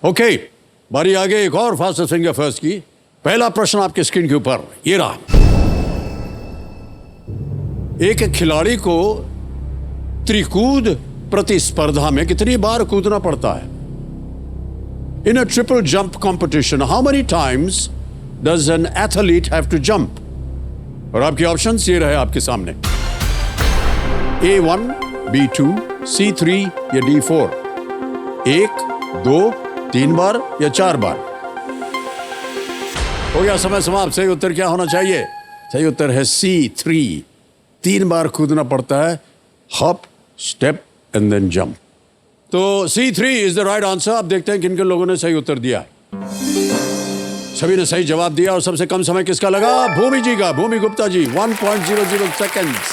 Okay, बारी आगे एक और फास्ट फिंगर फर्स्ट की। पहला प्रश्न आपके स्क्रीन के ऊपर ये रहा। एक खिलाड़ी को त्रिकूद प्रतिस्पर्धा में कितनी बार कूदना पड़ता है? In a triple jump competition how many times does an athlete have to jump? और आपके ऑप्शंस ये रहे आपके सामने, A1, B2, C3 या D4। 1, 2, 3 बार या 4 बार? हो गया समय समाप्त। सही उत्तर क्या होना चाहिए? सही उत्तर है C3। 3 बार कूदना पड़ता है, hop, step and then jump. तो C3 is the right answer. आप देखते हैं किन किन लोगों ने सही उत्तर दिया। सभी ने सही जवाब दिया और सबसे कम समय किसका लगा? भूमि जी का। भूमि गुप्ता जी 1.00 सेकेंड्स।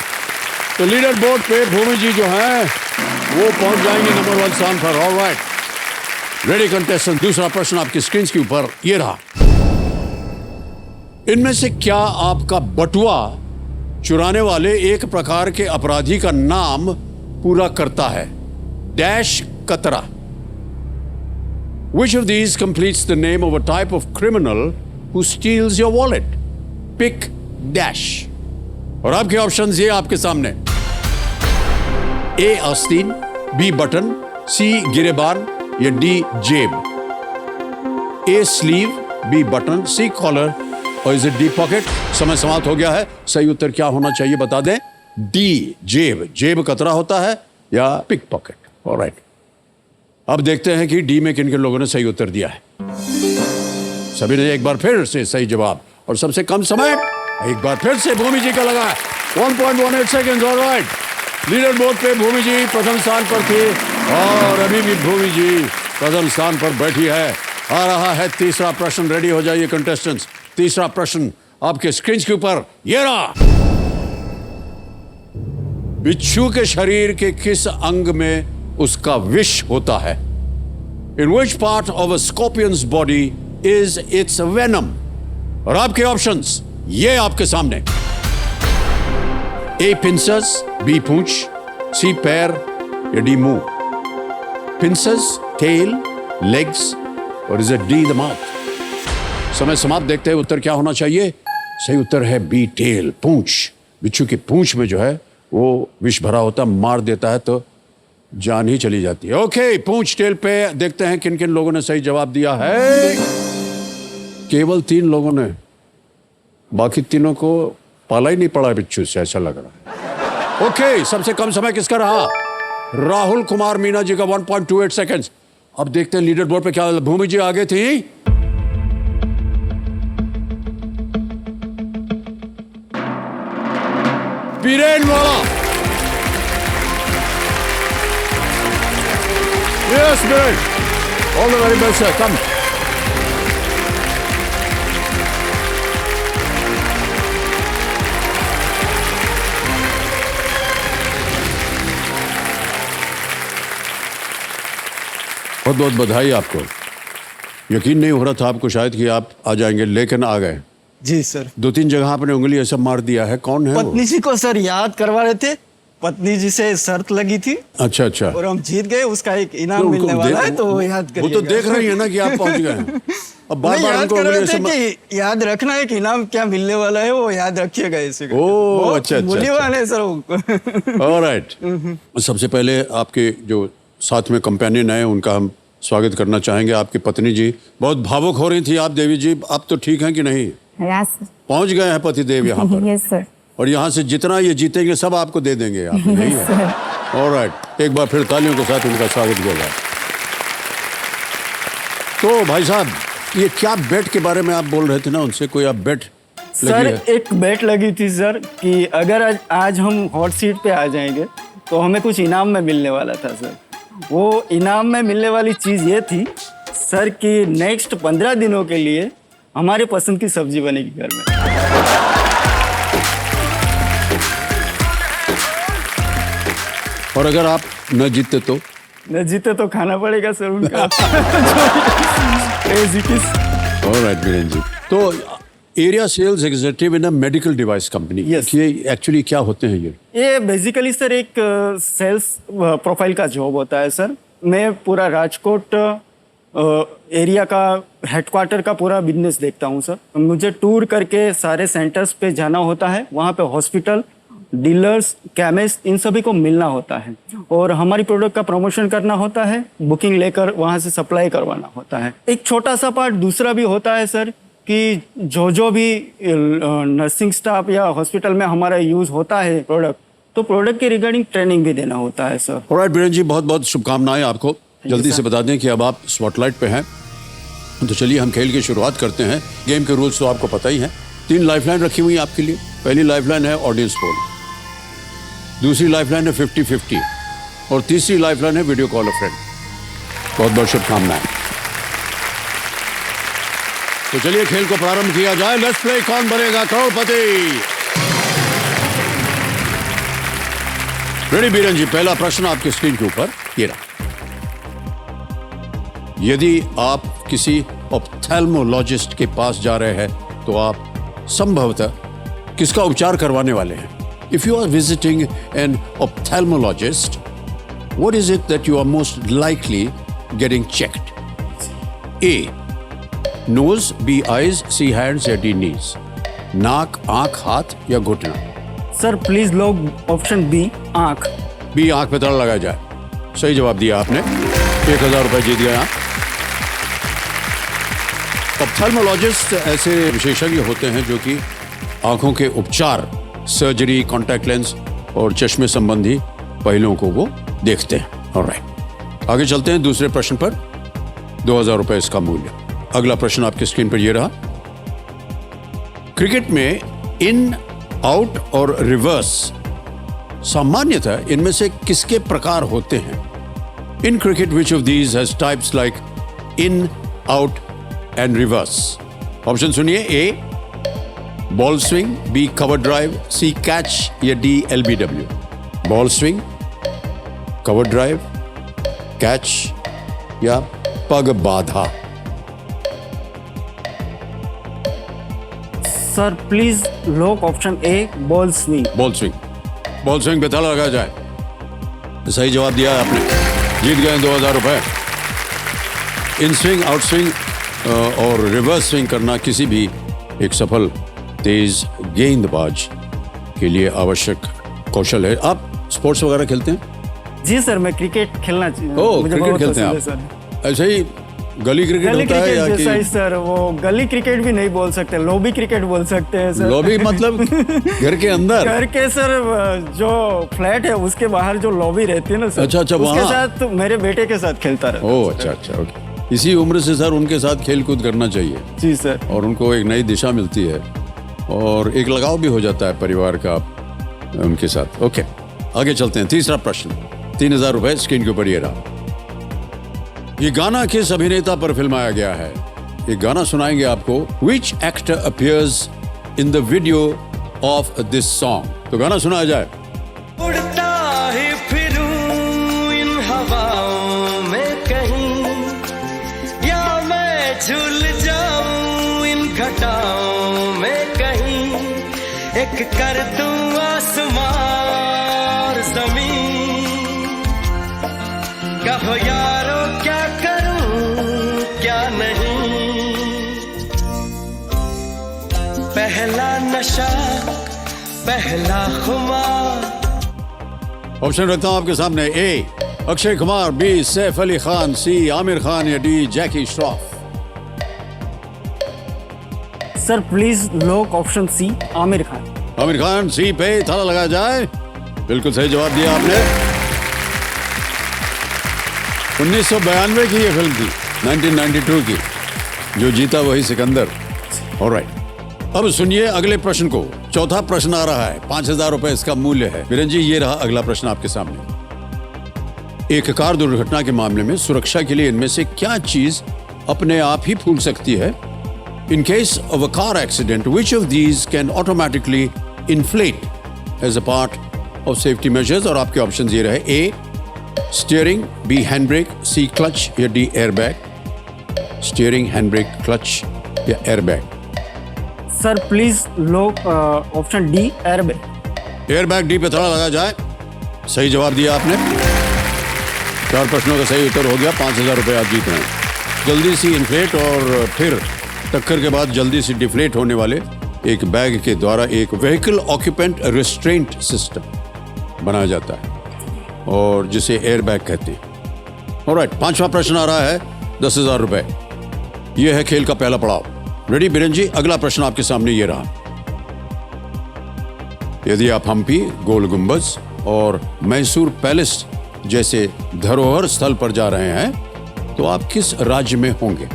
तो लीडर बोर्ड पे भूमि जी जो हैं वो पहुंच जाएंगे नंबर 1 स्थान पर। ऑलराइट, रेडी कंटेस्टेंट, दूसरा प्रश्न आपकी स्क्रीन के ऊपर ये रहा। इनमें से क्या आपका बटुआ चुराने वाले एक प्रकार के अपराधी का नाम पूरा करता है? डैश कतरा। Which of these completes the name of a type of criminal who steals your wallet? Pick dash. और आपके ऑप्शंस ये आपके सामने, A आस्तीन, B बटन, C गिरेबान या D जेब। A sleeve, B button, C collar और इज D पॉकेट। समय समाप्त हो गया है। सही उत्तर क्या होना चाहिए बता दें? D जेब। जेब कतरा होता है या पिक पॉकेट। ऑलराइट, अब देखते हैं कि डी में किन किन लोगों ने सही उत्तर दिया है। सभी ने एक बार फिर से सही जवाब और सबसे कम समय एक बार फिर से भूमि जी का लगा 1.18 सेकेंड। ऑलराइट, लीडर बोर्ड पे भूमि जी प्रथम स्थान पर थी और अभी भी भूमि जी प्रथम स्थान पर बैठी है। आ रहा है तीसरा प्रश्न। रेडी हो जाइए कंटेस्टेंट्स। तीसरा प्रश्न आपके स्क्रीन के ऊपर ये रहा। बिच्छू के शरीर के किस अंग में उसका विष होता है? In which part of a scorpion's body is its venom? और आपके ऑप्शंस ये आपके सामने, A pincers, B Poonch, C पैर या D मुंह। pincers, tail, legs और is it D the mouth? समय समाप्त। देखते हैं उत्तर क्या होना चाहिए। सही उत्तर है B tail, पूंछ। बिच्छू की पूंछ में जो है वो विष भरा होता, मार देता है तो जान ही चली जाती है। ओके, पूंछ टेल पे देखते हैं किन किन लोगों ने सही जवाब दिया है। केवल 3 लोगों ने, बाकी तीनों को पाला ही नहीं पड़ा बिच्छू से, ऐसा लग रहा है। ओके, सबसे कम समय किसका रहा? राहुल कुमार मीना जी का 1.28 सेकेंड्स। अब देखते हैं लीडर बोर्ड पे क्या। भूमि जी आगे थी। बीरेन वाला। Yes, man. All the very best, sir. Come. बहुत बहुत बधाई आपको। यकीन नहीं हो रहा था आपको शायद कि आप आ जाएंगे, लेकिन आ गए। जी सर। 2-3 जगह आपने उंगली ऐसा मार दिया है। कौन है वो? पत्नी जी को सर याद करवा रहे थे। पत्नी जी से शर्त लगी थी। अच्छा अच्छा। और हम जीत गए, उसका एक इनाम मिलने वाला है तो याद करिएगा। वो तो देख रही है ना कि आप पहुंच गए हैं। अब बार बार याद कर रहे थे कि याद रखना है कि इनाम क्या मिलने वाला है, वो याद रखिएगा इसे। ओह अच्छा अच्छा। मूल्यवान है सर। ऑलराइट, सबसे पहले आपके जो साथ में कंपेनियन है उनका हम स्वागत करना चाहेंगे। आपकी पत्नी जी बहुत भावुक हो रही थी। आप देवी जी, आप तो ठीक हैं कि नहीं? पहुंच गए हैं पतिदेव यहाँ पर। Yes sir. और यहाँ से जितना ये जीतेंगे सब आपको दे देंगे आप, नहीं है? ऑलराइट, एक बार फिर तालियों के साथ उनका स्वागत किया जाए। तो भाई साहब, ये क्या बेट के बारे में आप बोल रहे थे ना उनसे? कोई आप बेट सर एक बेट लगी थी सर कि अगर आज हम हॉट सीट पे आ जाएंगे तो हमें कुछ इनाम में मिलने वाला था सर। वो इनाम में मिलने वाली चीज़ ये थी सर कि नेक्स्ट 15 दिनों के लिए हमारे पसंद की सब्जी बनेगी घर में। और अगर आप न जीते तो? न जीते तो खाना पड़ेगा सर उनका। ऑलराइट वीरेन जी, तो area sales executive in a medical device company, ये एक्चुअली क्या होते हैं? ये बेसिकली सर एक सेल्स प्रोफाइल का जॉब होता है सर। मैं पूरा राजकोट एरिया का हेडक्वार्टर का पूरा बिजनेस देखता हूँ सर। मुझे टूर करके सारे सेंटर्स पे जाना होता है, वहाँ पे हॉस्पिटल, डीलर्स, केमिस्ट, इन सभी को मिलना होता है और हमारी प्रोडक्ट का प्रमोशन करना होता है, बुकिंग लेकर वहाँ से सप्लाई करवाना होता है। एक छोटा सा पार्ट दूसरा भी होता है सर कि जो भी नर्सिंग स्टाफ या हॉस्पिटल में हमारा यूज़ होता है प्रोडक्ट, तो प्रोडक्ट के रिगार्डिंग ट्रेनिंग भी देना होता है सर। ऑलराइट बीरेन जी, बहुत बहुत शुभकामनाएं आपको। जल्दी से बता दें कि अब आप स्पॉटलाइट पे हैं, तो चलिए हम खेल की शुरुआत करते हैं। गेम के रूल्स तो आपको पता ही हैं। 3 लाइफलाइन रखी हुई है आपके लिए। पहली लाइफलाइन है ऑडियंस पोल, दूसरी लाइफलाइन है 50-50 और तीसरी लाइफलाइन है वीडियो कॉल अ फ्रेंड। बहुत बहुत शुभकामनाएं। तो चलिए खेल को प्रारंभ किया जाए। लेट्स प्ले कौन बनेगा करोड़पति। रेडी बीरन जी, पहला प्रश्न आपके स्क्रीन के ऊपर ये रहा। यदि आप किसी ऑप्थेल्मोलॉजिस्ट के पास जा रहे हैं तो आप संभवतः किसका उपचार करवाने वाले हैं? If you are visiting an ophthalmologist, what is it that you are most likely getting checked? A. Nose, B. Eyes, C. Hands या D. Knees? नाक, आंख, हाथ या घुटना? सर प्लीज लोग ऑप्शन बी, आंख। बी, आंख पे ताला लगाया जाए। सही जवाब दिया आपने। 1000 रुपए जीत गए आप। ऑप्थेल्मोलॉजिस्ट ऐसे विशेषज्ञ होते हैं जो कि आंखों के उपचार, सर्जरी, कॉन्टैक्ट लेंस और चश्मे संबंधी पहलुओं को वो देखते हैं। ऑलराइट, आगे चलते हैं दूसरे प्रश्न पर। 2000 रुपए इसका मूल्य। अगला प्रश्न आपकी स्क्रीन पर ये रहा। क्रिकेट में इन, आउट और रिवर्स सामान्यतः इनमें से किसके प्रकार होते हैं? In cricket which of these has types like in, out and reverse? Option सुनिए। A ball swing, B cover drive, C catch या D LBW? Ball swing, cover drive, catch या पग बाधा? सर प्लीज लोग option A, ball swing. Ball swing. Ball swing पे ताला लगाया जाए। सही जवाब दिया है आपने, जीत गए 2000 रुपए। इन स्विंग, आउट स्विंग और रिवर्स स्विंग करना किसी भी एक सफल तेज गेंदबाज के लिए आवश्यक कौशल है। आप स्पोर्ट्स वगैरह खेलते हैं? जी सर, मैं क्रिकेट खेलना मुझे क्रिकेट खेलते हैं आप? ऐसे ही गली क्रिकेट गली होता है या क्रिकेट जैसा ही कि सर? वो गली क्रिकेट भी नहीं बोल सकते, लॉबी क्रिकेट बोल सकते हैं सर। लॉबी मतलब घर के अंदर? घर के सर जो फ्लैट है उसके बाहर जो लॉबी रहती है ना सर, अच्छा, उसके वहाँ? साथ मेरे बेटे के साथ खेलता रहता। ओह अच्छा, ओके। इसी उम्र से सर उनके साथ खेल कूद करना चाहिए जी सर, और उनको एक नई दिशा मिलती है और एक लगाव भी हो जाता है परिवार का उनके साथ। ओके, आगे चलते हैं। तीसरा प्रश्न, 3000 रुपए स्क्रीन के ऊपर ये रहा। ये गाना किस अभिनेता पर फिल्माया गया है? ये गाना सुनाएंगे आपको। Which actor appears in the video of this song? तो गाना सुनाया जाए। उड़ता ही फिरूं इन हवाओं में कहीं, या मैं झूल जाऊं इन घटाओं में कहीं, एक कर दूं आसमां और जमीन, कहो यारो क्या करूं क्या नहीं, पहला नशा पहला खुमार। ऑप्शन रखता हूं आपके सामने। ए अक्षय कुमार, बी सैफ अली खान, सी आमिर खान या D Jackie Shroff? Sir please लोग ऑप्शन सी, आमिर खान। आमिर खान, सी पे ताला लगाया जाए। बिल्कुल सही जवाब दिया आपने। 1992 की ये फिल्म थी, 1992 की। जो जीता वही सिकंदर। ऑलराइट, अब सुनिए अगले प्रश्न को। चौथा प्रश्न आ रहा है, 5000 रुपए इसका मूल्य है। बीरेन जी, ये रहा अगला प्रश्न आपके सामने। एक कार दुर्घटना के मामले में सुरक्षा के लिए इनमें से क्या चीज अपने आप ही फूल सकती है? In case of a car accident, which of these can automatically inflate as a part of safety measures? और आपके ऑप्शन ये रहे। A steering, B hand brake, C clutch या D airbag? Steering, hand brake, clutch या airbag? Sir please लोग option D, airbag. Airbag, D पे ताला लगाया जाए। सही जवाब दिया आपने। 4 प्रश्नों का सही उत्तर हो गया। 5000 रुपए आप जीत रहे हैं। जल्दी सी इन्फ्लेट और फिर टक्कर के बाद जल्दी से डिफ्लेट होने वाले एक बैग के द्वारा एक व्हीकल ऑक्यूपेंट रिस्ट्रेंट सिस्टम बनाया जाता है और जिसे एयर बैग कहते हैं। ऑलराइट, 5वां प्रश्न आ रहा है 10,000 रुपए। यह है खेल का पहला पड़ाव। रेडी बीरेन जी? अगला प्रश्न आपके सामने ये रहा। यदि आप हम्पी, गोल गुंबज और मैसूर पैलेस जैसे धरोहर स्थल पर जा रहे हैं तो आप किस राज्य में होंगे?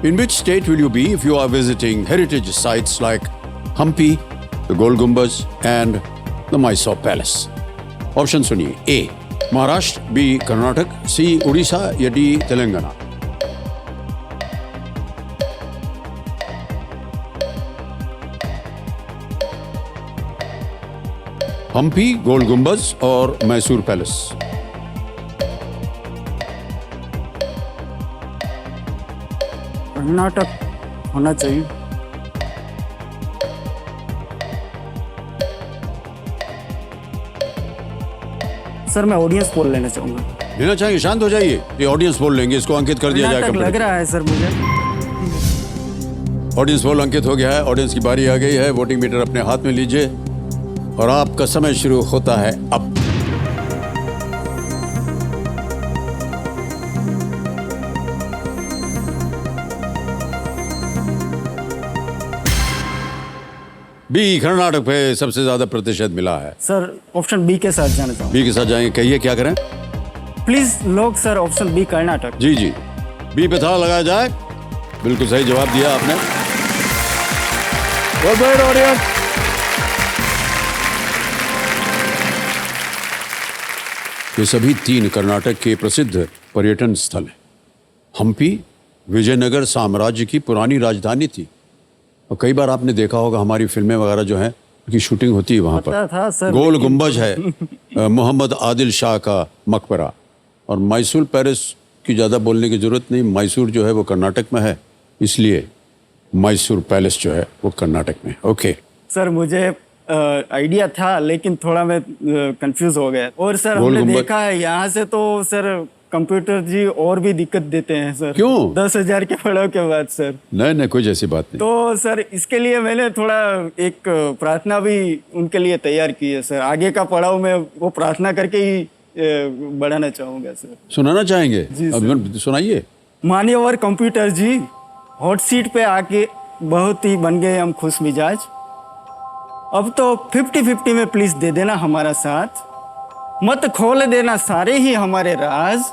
In which state will you be if you are visiting heritage sites like Hampi, the Gol Gumbaz and the Mysore Palace? Option सुनिए। ए महाराष्ट्र, बी कर्नाटक, सी उड़ीसा या डी तेलंगाना। हम्पी, गोल गुंबज और मैसूर पैलेस। कर्नाटक होना चाहिए। सर मैं ऑडियंस पोल लेना चाहूंगा। लेना चाहिए? शांत हो जाइए, ये ऑडियंस पोल लेंगे, इसको अंकित कर दिया कर्नाटक जाएगा। लग रहा है सर मुझे। ऑडियंस पोल अंकित हो गया है। ऑडियंस की बारी आ गई है। वोटिंग मीटर अपने हाथ में लीजिए और आपका समय शुरू होता है अब। बी कर्नाटक पे सबसे ज्यादा प्रतिशत मिला है। सर ऑप्शन बी के साथ जाना चाहूंगा। बी के साथ जाएंगे, कहिए क्या करें? प्लीज लोग सर ऑप्शन बी कर्नाटक। जी जी, बी पे ताला लगाया जाए। बिल्कुल सही जवाब दिया आपने। Well played, audience. ये सभी 3 कर्नाटक के प्रसिद्ध पर्यटन स्थल हैं। हम्पी विजयनगर साम्राज्य की पुरानी राजधानी थी और कई बार आपने देखा होगा हमारी फिल्में वगैरह जो हैं उनकी शूटिंग होती है वहाँ पता था पर। सर, गोल गुंबज है मोहम्मद आदिल शाह का मकबरा। और मैसूर पैलेस की ज़्यादा बोलने की ज़रूरत नहीं, मैसूर जो है वो कर्नाटक में है, इसलिए मैसूर पैलेस जो है वो कर्नाटक में। ओके सर मुझे आइडिया था लेकिन थोड़ा मैं कंफ्यूज हो गया। और सर गोल हमने गुंबद- देखा है यहाँ से तो सर कंप्यूटर जी और भी दिक्कत देते हैं सर। क्यों? 10,000 के पड़ाव के बाद सर। नहीं नहीं, कोई ऐसी बात नहीं। तो सर इसके लिए मैंने थोड़ा एक प्रार्थना भी उनके लिए तैयार की है सर। आगे का पड़ाव में वो प्रार्थना करके ही बढ़ाना चाहूंगा सर। सुनाना चाहेंगे? जी सर। अब सुनाइए। मान्यवर कंप्यूटर जी, हॉट सीट पे आके बहुत ही बन गए हम खुश मिजाज। अब तो 50-50 में प्लीज दे देना हमारा साथ, मत खोल देना सारे ही हमारे राज,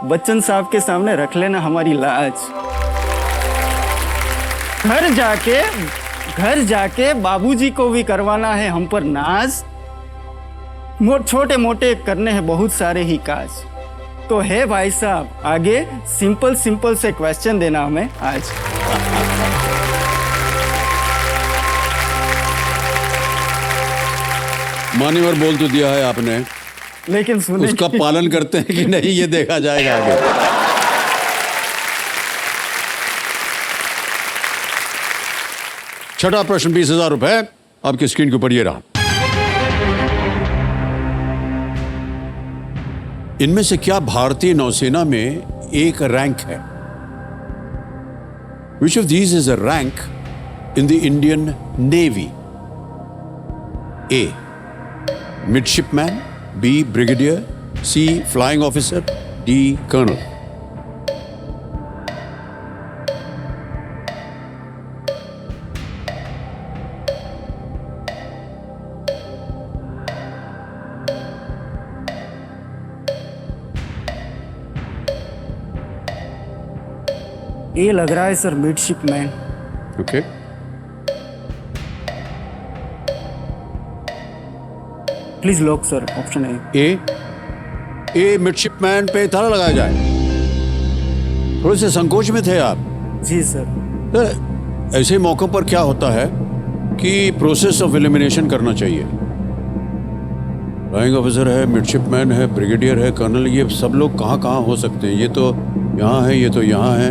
बच्चन साहब के सामने रख लेना हमारी लाज। घर जाके बाबूजी को भी करवाना है हम पर नाज, छोटे मोटे करने हैं बहुत सारे ही काज। तो है भाई साहब आगे सिंपल से क्वेश्चन देना हमें आज। मान्यवर बोल तो दिया है आपने, लेकिन सुने उसका पालन करते हैं कि नहीं ये देखा जाएगा आगे। छठा प्रश्न 20,000 रुपए आपकी स्क्रीन के ऊपर ये रहा। इनमें से क्या भारतीय नौसेना में एक रैंक है? Which of these is a rank in the Indian Navy? A. Midshipman, B. Brigadier, C. Flying Officer, D. Colonel. ये लग रहा है सर मिडशिपमैन। Okay. प्लीज लोग सर ऑप्शन है। ए मिडशिपमैन पे ताला लगाया जाए। थोड़े से संकोच में थे आप। जी सर। तो ऐसे मौकों पर क्या होता है कि प्रोसेस ऑफ एलिमिनेशन करना चाहिए। फ्लाइंग ऑफिसर है, मिडशिपमैन है, ब्रिगेडियर है, कर्नल, ये सब लोग कहाँ कहाँ हो सकते हैं? ये तो यहाँ है, ये तो यहाँ है,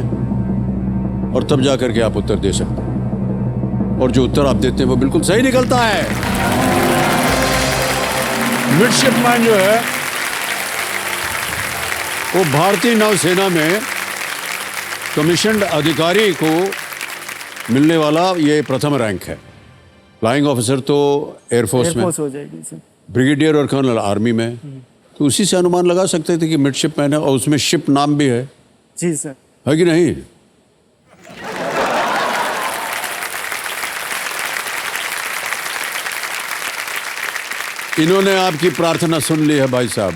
और तब जा करके आप उत्तर दे सकते हैं। और जो उत्तर आप देते हैं वो बिल्कुल सही निकलता है। मिडशिपमैन जो है वो भारतीय नौसेना में कमीशन्ड अधिकारी को मिलने वाला ये प्रथम रैंक है। फ्लाइंग ऑफिसर तो एयरफोर्स में, एयरफोर्स हो जाएगी सर। ब्रिगेडियर और कर्नल आर्मी में, तो उसी से अनुमान लगा सकते थे कि मिडशिपमैन है, और उसमें शिप नाम भी है जी सर। कि नहीं? इन्होंने आपकी प्रार्थना सुन ली है भाई साहब।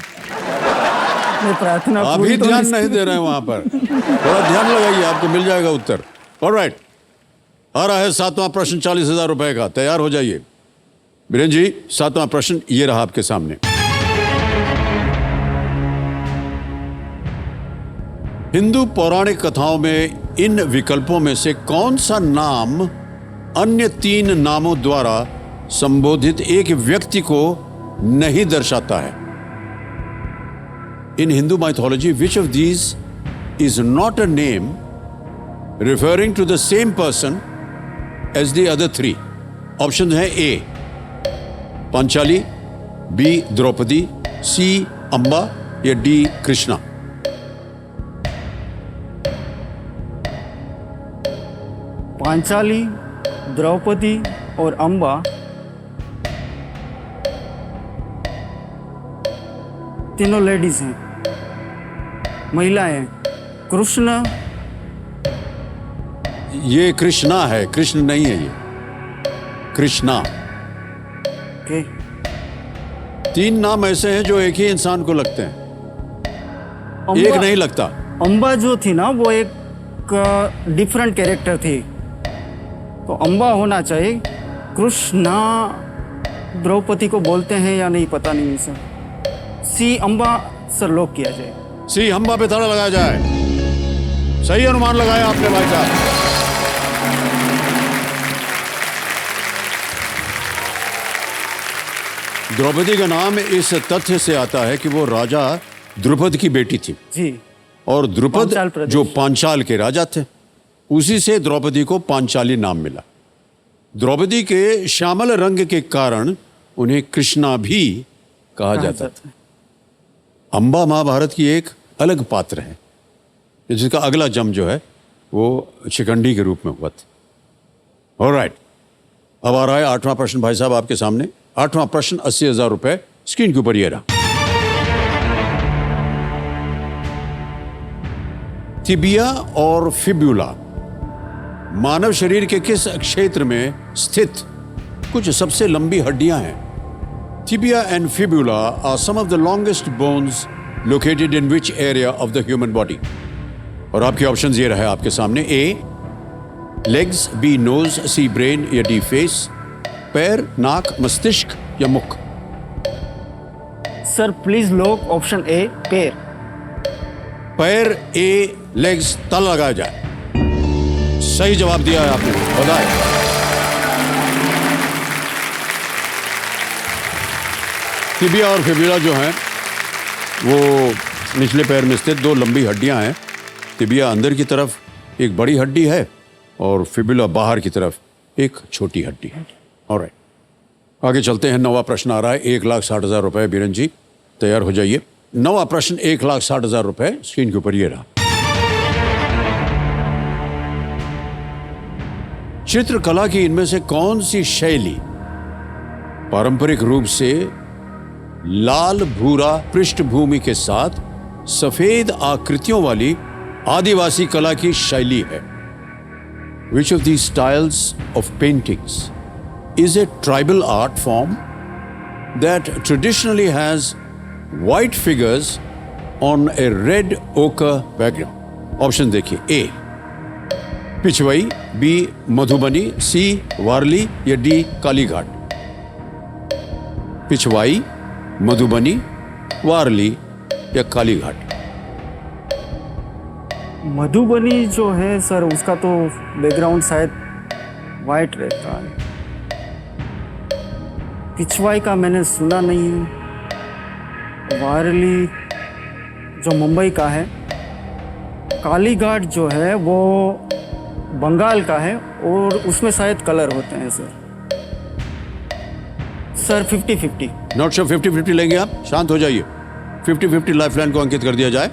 मैं प्रार्थना आप पूरी ही तो ध्यान नहीं दे रहे हैं वहां पर, थोड़ा ध्यान लगाइए, आपको मिल जाएगा उत्तर। ऑलराइट, आ रहा है 7वां प्रश्न 40,000 रुपए का, तैयार हो जाइए। बीरेन जी, 7वां प्रश्न ये रहा आपके सामने। हिंदू पौराणिक कथाओं में इन विकल्पों में से कौन सा नाम अन्य 3 नामों द्वारा संबोधित एक व्यक्ति को नहीं दर्शाता है? In Hindu mythology, which of these is not a name referring to the same person as the other 3? Options हैं A Panchali, B Draupadi, C Amba या D कृष्णा। पांचाली, द्रौपदी और अम्बा तीनों लेडीज हैं, महिलाएं। कृष्ण, ये कृष्णा है, कृष्ण नहीं है ये, कृष्णा। के 3 नाम ऐसे हैं जो एक ही इंसान को लगते हैं, एक अम्बा, नहीं लगता। अम्बा जो थी ना वो एक डिफरेंट कैरेक्टर थी, तो अम्बा होना चाहिए। कृष्णा द्रौपदी को बोलते हैं या नहीं पता नहीं सर। सी अम्बा सर लॉक किया जाए। सी अम्बा पे ताला लगाया जाए। सही अनुमान लगाया आपने भाई साहब। द्रौपदी का नाम इस तथ्य से आता है कि वो राजा द्रुपद की बेटी थी जी, और द्रुपद पांचाल प्रदेश। जो पांचाल के राजा थे, उसी से द्रौपदी को पांचाली नाम मिला। द्रौपदी के श्यामल रंग के कारण उन्हें कृष्णा भी कहा जाता था। अम्बा महाभारत की एक अलग पात्र है, जिसका अगला जन्म जो है वो शिखंडी के रूप में हुआ था। ऑलराइट, अब आ रहा है 8वां प्रश्न भाई साहब आपके सामने। 8वां प्रश्न 80,000 रुपए स्क्रीन के ऊपर ये रहा। तिबिया और फिब्यूला मानव शरीर के किस क्षेत्र में स्थित कुछ सबसे लंबी हड्डियां हैं? Tibia and fibula are some of the longest bones located in which area of the human body? और आपके ऑप्शंस ये रहे आपके सामने। A legs, B nose, C brain या D face, पैर, नाक, मस्तिष्क या मुख? Sir please lock option A पैर। पैर, A legs, ताला लगाया जाए। सही जवाब दिया है आपने, बधाई। टिबिया और फिब्यूला जो हैं वो निचले पैर में स्थित 2 लंबी हड्डियां हैं। टिबिया अंदर की तरफ एक बड़ी हड्डी है और फिब्यूला बाहर की तरफ एक छोटी हड्डी है। ऑलराइट, आगे चलते हैं। 9वां प्रश्न आ रहा है 1,60,000 रुपए। बीरन जी तैयार हो जाइए। 9वां प्रश्न 1,60,000 रुपए स्क्रीन के ऊपर ये रहा। चित्रकला की इनमें से कौन सी शैली पारंपरिक रूप से लाल भूरा पृष्ठभूमि के साथ सफेद आकृतियों वाली आदिवासी कला की शैली है? Which of these styles of paintings is a tribal art form that traditionally has white figures on a red ochre background? Option देखिए। A Pichhwai, B Madhubani, C वारली या D कालीघाट? पिछवाई, मधुबनी, वारली या कालीघाट? मधुबनी जो है सर उसका तो बैकग्राउंड शायद वाइट रहता है। पिछवाई का मैंने सुना नहीं है। वारली जो मुंबई का है। कालीघाट जो है वो बंगाल का है और उसमें शायद कलर होते हैं सर। सर 50-50। नॉट श्योर, 50-50 लेंगे आप? शांत हो जाइए। 50-50 लाइफलाइन को अंकित कर दिया जाए।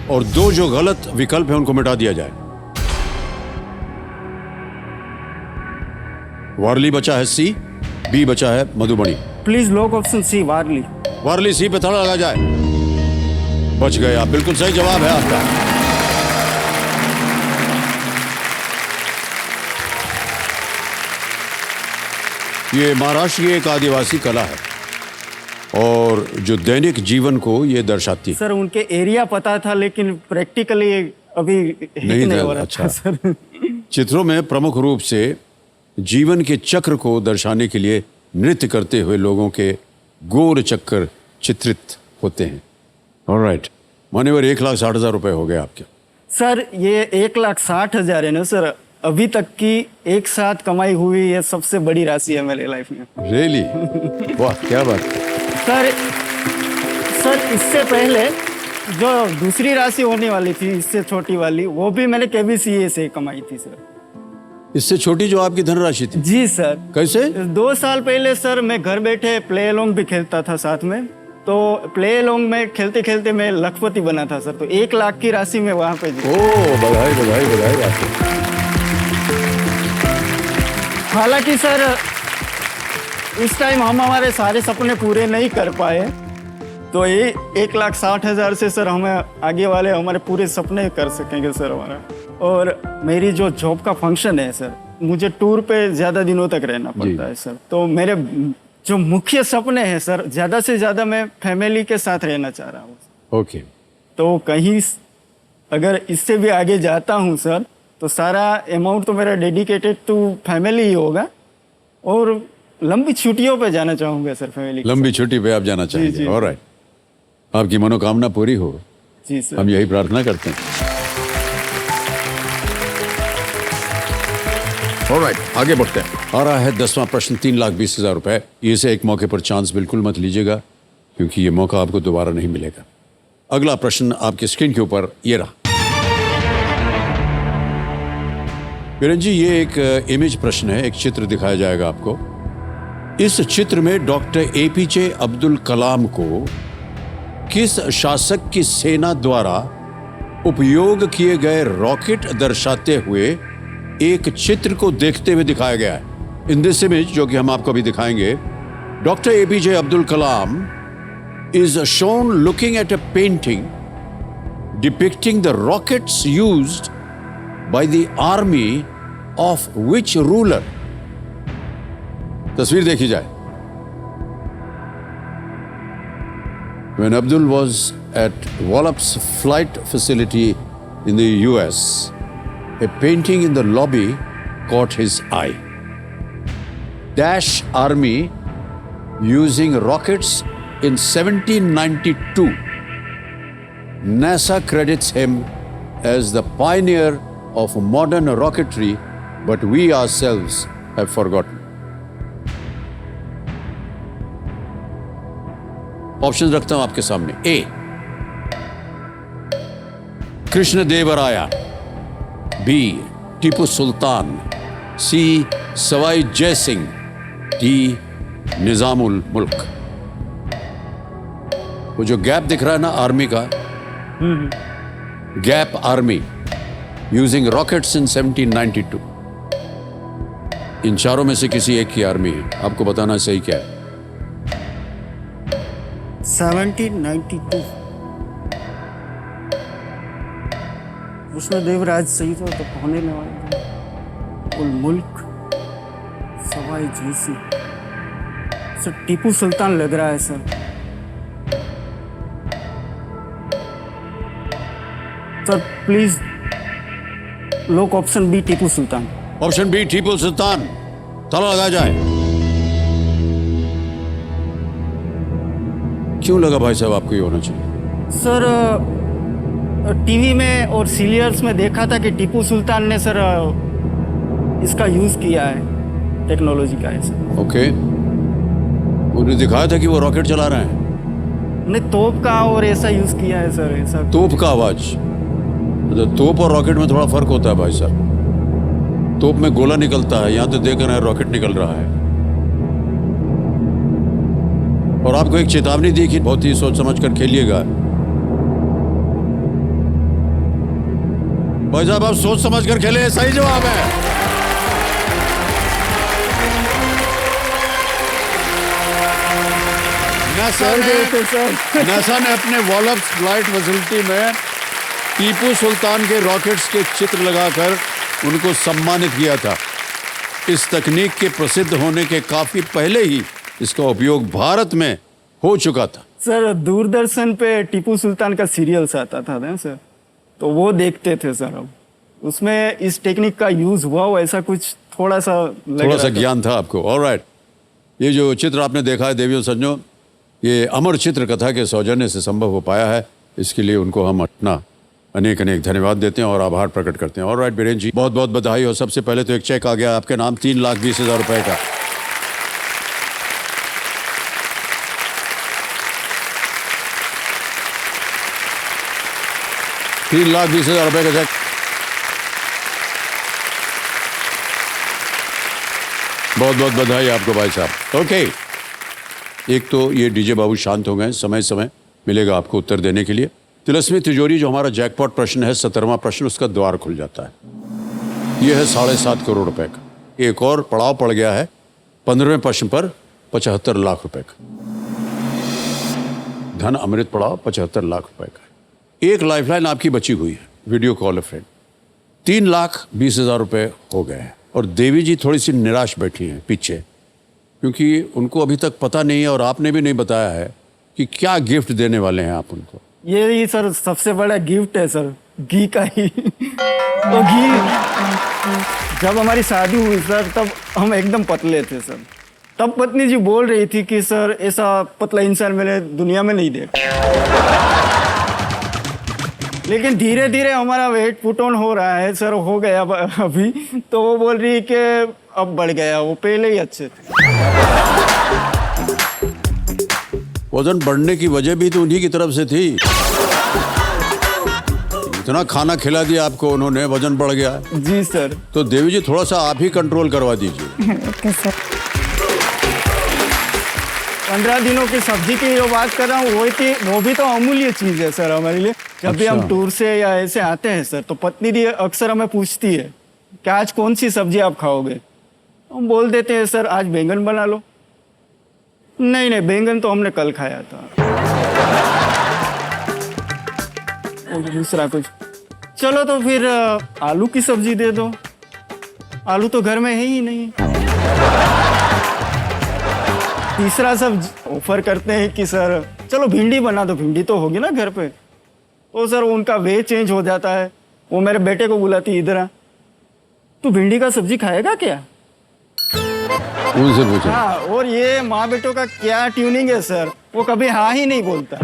और 2 जो गलत विकल्प हैं उनको मिटा दिया जाए। वारली बचा है सी, बी बचा है Madhubani. Please lock option C, Warli. Warli C पे ताला लगा जाए। बच गए आप, बिल्कुल सही जवाब है आपका। ये महाराष्ट्र की एक आदिवासी कला है और जो दैनिक जीवन को ये दर्शाती है। सर उनके एरिया पता था लेकिन प्रैक्टिकली अभी नहीं नहीं था, हो रहा अच्छा। था सर। चित्रों में प्रमुख रूप से जीवन के चक्र को दर्शाने के लिए नृत्य करते हुए लोगों के गोल चक्कर चित्रित होते हैं। ऑलराइट, मान्यवर 1,60,000 रुपए हो गए आपके। सर ये 1,60,000 है ना सर, अभी तक की एक साथ कमाई हुई ये सबसे बड़ी राशि है मेरे लाइफ में। रियली? वाह, क्या बात। सर इससे पहले जो दूसरी राशि होने वाली थी इससे छोटी वाली, वो भी मैंने केबीसीए से कमाई थी सर। इससे छोटी जो आपकी धनराशि थी? जी सर। कैसे? 2 साल पहले सर मैं घर बैठे प्ले अलोंग भी खेलता था साथ में, तो प्ले अलोंग में खेलते खेलते मैं लखपति बना था सर, तो 1 लाख की राशि में वहां पे जीता। ओ, बधाई बधाई बधाई आपको। हालांकि सर उस टाइम हम हमारे सारे सपने पूरे नहीं कर पाए, तो ये 1,60,000 से सर हमें आगे वाले हमारे पूरे सपने कर सकेंगे सर हमारा। और मेरी जो जॉब का फंक्शन है सर, मुझे टूर पे ज़्यादा दिनों तक रहना पड़ता है सर, तो मेरे जो मुख्य सपने हैं सर, ज़्यादा से ज़्यादा मैं फैमिली के साथ रहना चाह रहा हूँ। ओके। तो कहीं अगर इससे भी आगे जाता हूँ सर, तो सारा अमाउंट तो मेरा डेडिकेटेड टू फैमिली ही होगा और लंबी छुट्टियों पे जाना चाहूँगा सर फैमिली। लंबी छुट्टी पे आप जाना चाहेंगे? ऑलराइट, आपकी मनोकामना पूरी हो, जी सर। हम यही प्रार्थना करते हैं। ऑलराइट, आगे बढ़ते हैं। आ रहा है 10वां प्रश्न, 3,20,000 रुपए। इसे एक मौके पर चांस बिल्कुल मत लीजिएगा क्योंकि ये मौका आपको दोबारा नहीं मिलेगा। अगला प्रश्न आपके स्क्रीन के ऊपर ये रहा। बीरेन जी, ये एक इमेज प्रश्न है, एक चित्र दिखाया जाएगा आपको। इस चित्र में डॉक्टर एपीजे अब्दुल कलाम को किस शासक की सेना द्वारा उपयोग किए गए रॉकेट दर्शाते हुए एक चित्र को देखते हुए दिखाया गया है। इन दिस इमेज, जो कि हम आपको अभी दिखाएंगे, doctor APJ Abdul Kalam is shown looking at a painting depicting the rockets used by the army of which ruler? तस्वीर देखी जाए। When Abdul was at Wallop's flight facility in the US, a painting in the lobby caught his eye. Dash Army using rockets in 1792. NASA credits him as the pioneer of modern rocketry, but we ourselves have forgotten. Option रखता हूं आपके सामने। ए, Krishnadevaraya, B, Tipu Sultan, सी, Sawai Jai Singh, D, Nizamul मुल्क। वो जो gap दिख रहा है ना आर्मी का, गैप आर्मी यूजिंग रॉकेट्स इन 1792। इन चारों में से किसी एक की आर्मी है, आपको बताना सही क्या है। 1792 कृष्णदेवराज सही तो होने वाले उल मुल्क, सवाई जैसी सर, टीपू सुल्तान लग रहा है सर। सर प्लीज लोक option B, Tipu Sultan. Option B, Tipu Sultan, ताला लगा जाए। क्यों लगा भाई साहब आपको ये होना चाहिए? सर टीवी में और सीरियल्स में देखा था कि टीपू सुल्तान ने सर इसका यूज किया है, टेक्नोलॉजी का है सर। ओके, उन्हें दिखाया था कि वो रॉकेट चला रहे हैं। नहीं, तोप का और ऐसा यूज किया है सर, ऐसा। तोप का आवाज, तो तोप और रॉकेट में थोड़ा फर्क होता है भाई साहब। तोप में गोला निकलता है, यहां तो देख रहे हैं रॉकेट निकल रहा है। और आपको एक चेतावनी दी कि बहुत ही सोच समझ कर खेलिएगा। भाई साहब आप सोच समझ कर खेले, सही जवाब है। नासा ने अपने वॉलप्स फ्लाइट फैसिलिटी में टीपू सुल्तान के रॉकेट्स के चित्र लगाकर उनको सम्मानित किया था। इस तकनीक के प्रसिद्ध होने के काफी पहले ही इसका उपयोग भारत में हो चुका था। सर दूरदर्शन पे टीपू सुल्तान का सीरियल्स आता था ना सर, तो वो देखते थे सर। अब उसमें इस टेक्निक का यूज हुआ हो ऐसा कुछ थोड़ा सा ज्ञान था आपको। ऑलराइट, ये जो चित्र आपने देखा है देवियों सज्जनों, ये अमर चित्र कथा के सौजन्य से संभव हो पाया है। इसके लिए उनको हम अपना अनेक अनेक धन्यवाद देते हैं और आभार प्रकट करते हैं। ऑलराइट बीरेन जी, बहुत बहुत बधाई। और सबसे पहले तो एक चेक आ गया आपके नाम 3,20,000 रुपए का। ₹3,20,000 का चेक। बहुत बहुत बधाई आपको भाई साहब। ओके, एक तो ये डीजे बाबू शांत हो गए, समय समय मिलेगा आपको उत्तर देने के लिए। तिलस्मी तिजोरी जो हमारा जैकपॉट प्रश्न है, 17वां प्रश्न, उसका द्वार खुल जाता है। यह है 7.5 करोड़ रुपए का। एक और पड़ाव पड़ गया है 15वें प्रश्न पर 75 लाख रुपए का। धन अमृत पड़ाव 75 लाख रुपए का। एक लाइफलाइन आपकी बची हुई है, वीडियो कॉल अ फ्रेंड। 3,20,000 रुपए हो गए हैं और देवी जी थोड़ी सी निराश बैठी हैं पीछे, क्योंकि उनको अभी तक पता नहीं है और आपने भी नहीं बताया है कि क्या गिफ्ट देने वाले हैं आप उनको। ये सर सबसे बड़ा गिफ्ट है सर, घी का ही। तो घी, जब हमारी शादी हुई सर तब हम एकदम पतले थे सर। तब पत्नी जी बोल रही थी कि सर ऐसा पतला इंसान मैंने दुनिया में नहीं देखा। लेकिन धीरे धीरे हमारा वेट पुट ऑन हो रहा है सर, हो गया अभी। तो वो बोल रही कि अब बढ़ गया, वो पहले ही अच्छे थे। वजन बढ़ने की वजह भी तो उन्हीं की तरफ से थी। इतना खाना खिला दिया आपको उन्होंने, वजन बढ़ गया। जी सर। तो देवी जी थोड़ा सा आप ही कंट्रोल करवा दीजिए। Okay sir. 15 दिनों की सब्जी की जो बात कर रहा हूँ वो भी तो अमूल्य चीज़ है सर हमारे लिए। जब भी हम टूर से या ऐसे आते हैं सर, तो पत्नी दी अक्सर हमें पूछती है कि आज कौन सी सब्जी आप खाओगे। हम बोल देते हैं सर आज बैंगन बना लो। नहीं नहीं, बैंगन तो हमने कल खाया था। दूसरा कुछ, चलो तो फिर आलू की सब्जी दे दो। आलू तो घर में है ही नहीं। तीसरा सब ऑफर करते हैं कि सर चलो भिंडी बना दो, भिंडी तो होगी ना घर पे। तो सर उनका वे चेंज हो जाता है। वो मेरे बेटे को बुलाती, इधर आ, तू भिंडी का सब्जी खाएगा क्या? उनसे पूछो। हाँ, और ये माँ बेटों का क्या ट्यूनिंग है सर, वो कभी हाँ ही नहीं बोलता।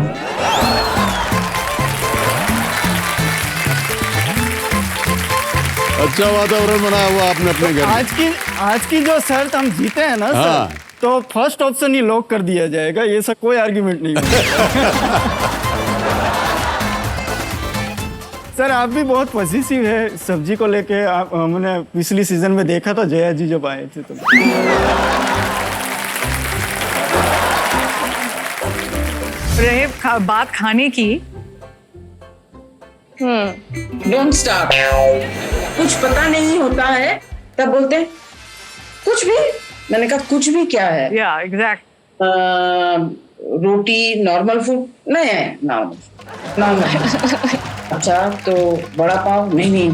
अच्छा वातावरण बनाया हुआ आपने अपने घर में। आज की जो शर्त हम जीते हैं ना हाँ। सर, तो फर्स्ट ऑप्शन ही लॉक कर दिया जाएगा। ये सब कोई आर्ग्यूमेंट नहीं होगा। सर आप भी बहुत पॉजिटिव है सब्जी को लेके। हमने पिछली सीजन में देखा था जया जी जब आए थे तो। रहे बात खाने की, डोंट स्टार्ट। कुछ पता नहीं होता है तब बोलते हैं कुछ भी। मैंने कहा कुछ भी क्या है? या एग्जैक्ट। रोटी नॉर्मल फूड नहीं है, नॉर्मल। अच्छा तो बड़ा पाव नहीं,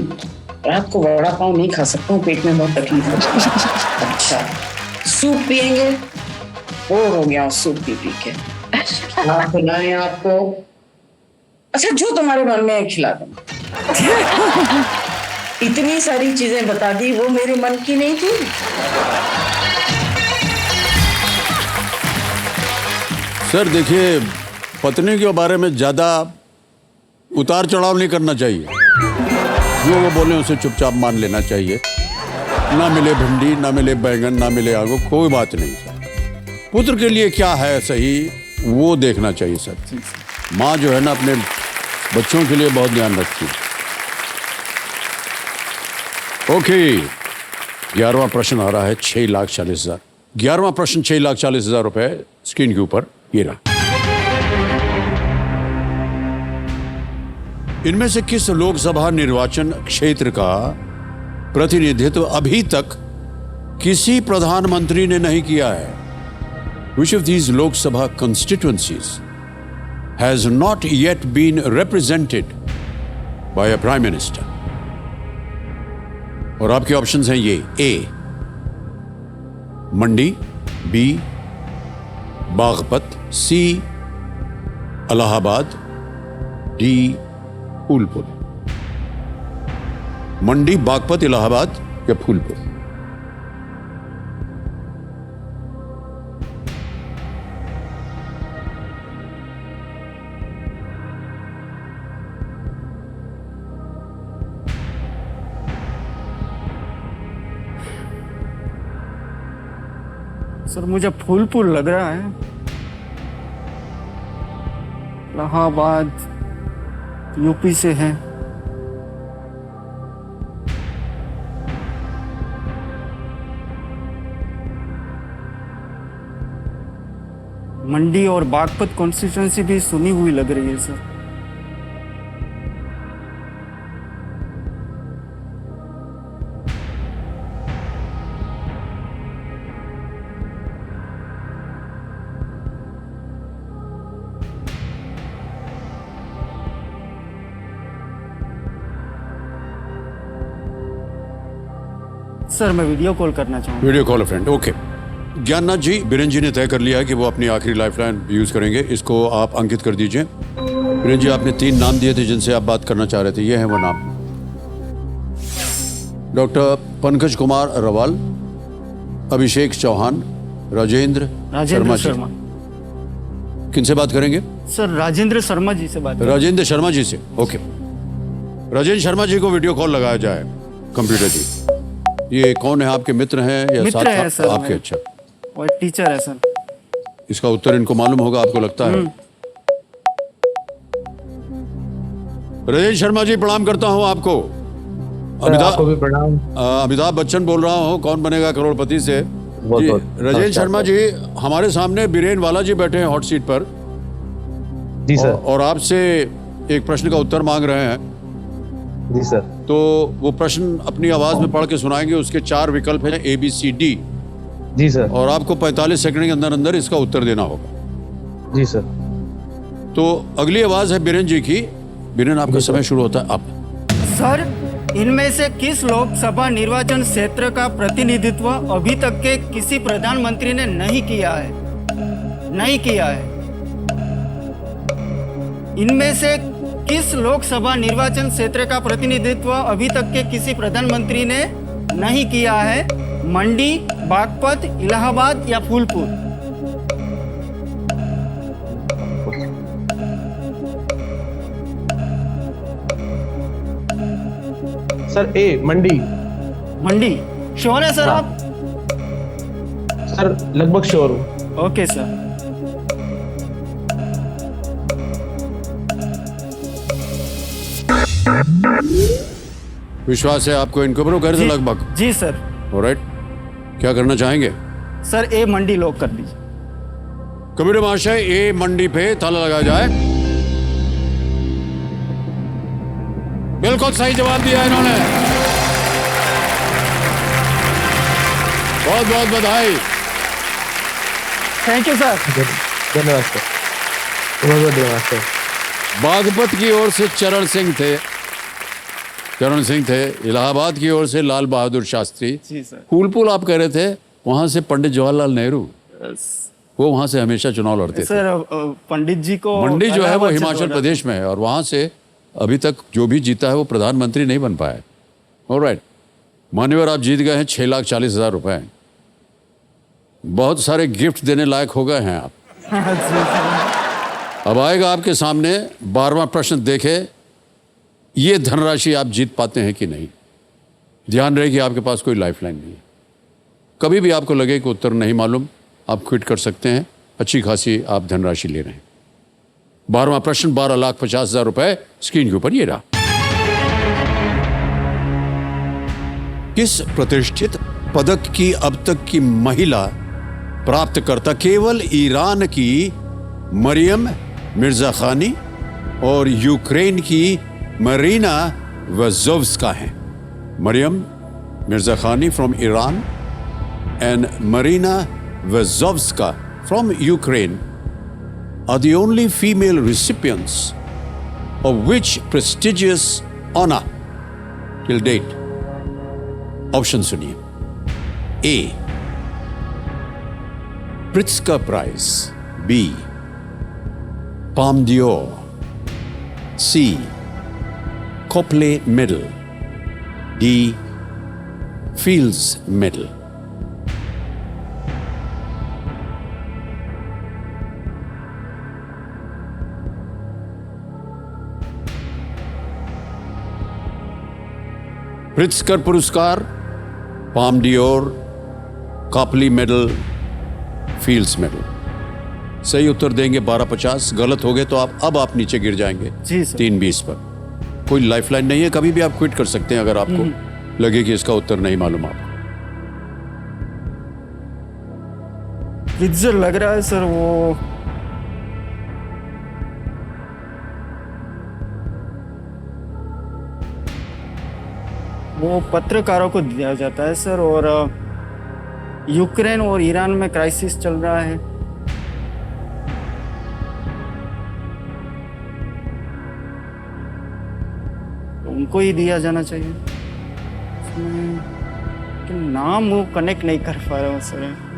रात को बड़ा पाव नहीं खा सकता हूँ, पेट में बहुत तकलीफ होती है। अच्छा सूप पियेंगे? बोर हो गया सूप पी के। आप खिलाएं आपको? अच्छा जो तुम्हारे मन में है खिला दो। इतनी सारी चीजें बता दी, वो मेरे मन की नहीं थी। सर देखिए, पत्नी के बारे में ज्यादा उतार चढ़ाव नहीं करना चाहिए। जो वो बोले उसे चुपचाप मान लेना चाहिए। ना मिले भिंडी, ना मिले बैंगन, ना मिले आलू, कोई बात नहीं। पुत्र के लिए क्या है सही वो देखना चाहिए सर। माँ जो है ना अपने बच्चों के लिए बहुत ध्यान रखती है। ओके, 11वां प्रश्न आ रहा है 6,40,000। 11वां प्रश्न 6,40,000 रुपए स्क्रीन के ऊपर ये रहा। इनमें से किस लोकसभा निर्वाचन क्षेत्र का प्रतिनिधित्व अभी तक किसी प्रधानमंत्री ने नहीं किया है? Which of these Lok Sabha constituencies has not yet been represented by a prime minister? और आपके ऑप्शंस हैं ये: ए मंडी, बी बागपत, सी इलाहाबाद, डी फूलपुर। मंडी, बागपत, इलाहाबाद या फूलपुर? सर मुझे फूलपुर लग रहा है। इलाहाबाद यूपी से है। मंडी और बागपत कॉन्स्टिट्यूंसी भी सुनी हुई लग रही है सर। सर मैं वीडियो कॉल करना चाहूँगा। Video call a friend, okay. Gyannath ji, Biren ji ने तय कर लिया है कि वो अपनी आखिरी लाइफलाइन यूज करेंगे। इसको आप अंकित कर दीजिए। बीरेन जी, आपने 3 नाम दिए थे जिनसे आप बात करना चाह रहे थे, ये है वो नाम: डॉक्टर पंकज कुमार रवाल, अभिषेक चौहान, राजेंद्र शर्मा जी। किनसे बात करेंगे? सर राजेंद्र शर्मा जी से बात। राजेंद्र शर्मा जी से, ओके। राजेंद्र शर्मा जी को वीडियो कॉल लगाया जाए। कंप्यूटर जी, ये कौन है? आपके मित्र हैं या मित्र है सर आपके? अच्छा, और टीचर है सर। इसका उत्तर इनको मालूम होगा, आपको लगता है? राजेंद्र शर्मा जी, प्रणाम करता हूं आपको। आपको भी प्रणाम। अमिताभ बच्चन बोल रहा हूं, कौन बनेगा करोड़पति से। राजेंद्र शर्मा जी, हमारे सामने बीरेन वाला जी बैठे हैं हॉट सीट पर। जी सर। और आपसे एक प्रश्न का उत्तर मांग रहे हैं। जी सर। तो वो प्रश्न अपनी आवाज में पढ़ के सुनाएंगे। उसके 4 विकल्प हैं, ABCD। जी सर। और आपको 45 सेकंड के अंदर अंदर इसका उत्तर देना होगा। जी सर। तो अगली आवाज है बीरेन जी की। बीरेन, आपका समय शुरू होता है अब। सर, इनमें से किस लोकसभा निर्वाचन क्षेत्र का प्रतिनिधित्व अभी तक के किसी प्रधानमंत्री ने नहीं किया है? नहीं किया है। इनमें से किस लोकसभा निर्वाचन क्षेत्र का प्रतिनिधित्व अभी तक के किसी प्रधानमंत्री ने नहीं किया है? मंडी, बागपत, इलाहाबाद या फूलपुर? सर ए मंडी। मंडी श्योर है सर आप? सर लगभग श्योर हूँ। Okay sir. विश्वास है आपको इनके ऊपर? कर दे लगभग। जी सर। ऑलराइट, क्या करना चाहेंगे? सर ए मंडी लॉक कर दीजिए। कंप्यूटर महाशय, ए मंडी पे ताला लगाया जाए। बिल्कुल सही जवाब दिया इन्होंने। बहुत बहुत बधाई। Thank you sir. धन्यवाद सर, बहुत बहुत धन्यवाद सर। बागपत की ओर से चरण सिंह थे। इलाहाबाद की ओर से लाल बहादुर शास्त्री। जी सर। फूलपुर आप कह रहे थे, वहां से पंडित जवाहरलाल नेहरू। वो वहां से हमेशा चुनाव लड़ते थे। सर पंडित जी को मंडी जो है वो हिमाचल प्रदेश में है, और वहां से अभी तक जो भी जीता है वो प्रधानमंत्री नहीं बन पाया। ऑलराइट, मान्यवर, आप जीत गए हैं 6,40,000 रुपए। बहुत सारे गिफ्ट देने लायक हो गए हैं आप। अब आएगा आपके सामने 12वां प्रश्न। देखे ये धनराशि आप जीत पाते हैं कि नहीं। ध्यान रहे कि आपके पास कोई लाइफलाइन नहीं है। कभी भी आपको लगे कि उत्तर नहीं मालूम, आप क्विट कर सकते हैं। अच्छी खासी आप धनराशि ले रहे हैं। 12वां प्रश्न, 12,50,000 रुपए स्क्रीन के ऊपर ये रहा। किस प्रतिष्ठित पदक की अब तक की महिला प्राप्तकर्ता केवल ईरान की मरियम मिर्जा खानी और यूक्रेन की मरीना वज़ोव्स्का हैं। मरियम मिर्जा खानी from Iran and Marina Vazovska from Ukraine are the only female recipients of which prestigious honor till date? Option सुनिए। A. Pritzker Prize. B. Palme d'Or. C. Copley Medal. D. Fields Medal. Pritzker पुरस्कार, Palme d'Or, Copley medal, Fields medal. सही उत्तर देंगे 1250, गलत हो गए तो आप नीचे गिर जाएंगे जी सर। 320 पर। कोई लाइफलाइन नहीं है, कभी भी आप क्विट कर सकते हैं अगर आपको लगे कि इसका उत्तर नहीं मालूम आपको। प्रिट्जर लग रहा है सर, वो पत्रकारों को दिया जाता है सर, और यूक्रेन और ईरान में क्राइसिस चल रहा है। तो उनको ही दिया जाना चाहिए। कि नाम वो कनेक्ट नहीं कर पा रहा हूँ सर।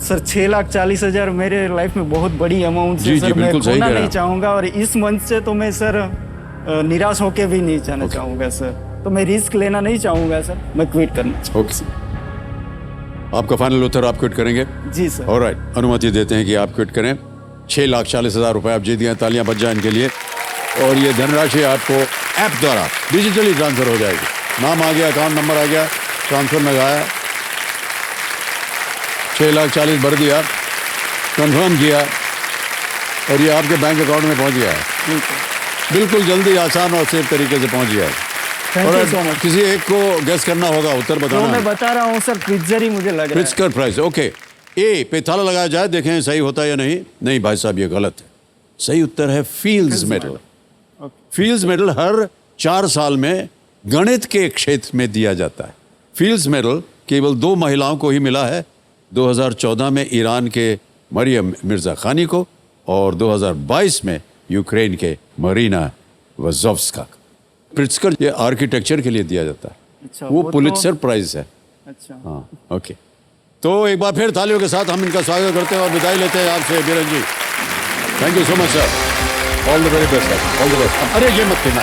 सर 6,40,000 मेरे लाइफ में बहुत बड़ी अमाउंट है सर। मैं खोना नहीं चाहूंगा, और इस मंच से तो मैं सर निराश होके भी नहीं जाना चाहूंगा सर। तो मैं रिस्क लेना नहीं चाहूंगा सर, मैं क्विट करना चाहूंगा। आपका फाइनल उत्तर, आप क्विट करेंगे? जी सर। ऑलराइट, अनुमति देते हैं कि आप क्विट करें। 6,40,000 रुपए आप जीत गए, तालियां बज जाए इनके लिए। और ये धनराशि आपको ऐप द्वारा डिजिटली ट्रांसफर हो जाएगी। नाम आ गया, अकाउंट नंबर आ गया, ट्रांसफर में आया, 6,40,000 भर दिया, कंफर्म किया, और ये आपके बैंक अकाउंट में पहुंच गया है। बिल्कुल जल्दी, आसान और सेफ तरीके से पहुंच गया है। और किसी एक को गेस करना होगा, उत्तर बताना। तो मैं बता रहा हूँ सर, प्रिट्जर ही मुझे लग रहा है। Pritzker prize, okay. ए पे ताला लगाया जाए, देखें सही होता है या नहीं। नहीं भाई साहब, ये गलत है। सही उत्तर है फील्ड्स मेडल। फील्ड्स मेडल हर 4 साल में गणित के क्षेत्र में दिया जाता है। फील्ड्स मेडल केवल 2 महिलाओं को ही मिला है, 2014 में ईरान के मरियम मिर्जा खानी को, और 2022 में यूक्रेन के मरीना वज़ोव्स्का। प्रिट्जकर ये आर्किटेक्चर के लिए दिया जाता है। अच्छा, वो तो पुलित्जर प्राइज है। अच्छा, हाँ, ओके। तो एक बार फिर तालियों के साथ हम इनका स्वागत करते हैं और विदाई लेते हैं आपसे Biran ji. Thank you so much sir, all the very best sir, all the best. अरे ये मत कहना।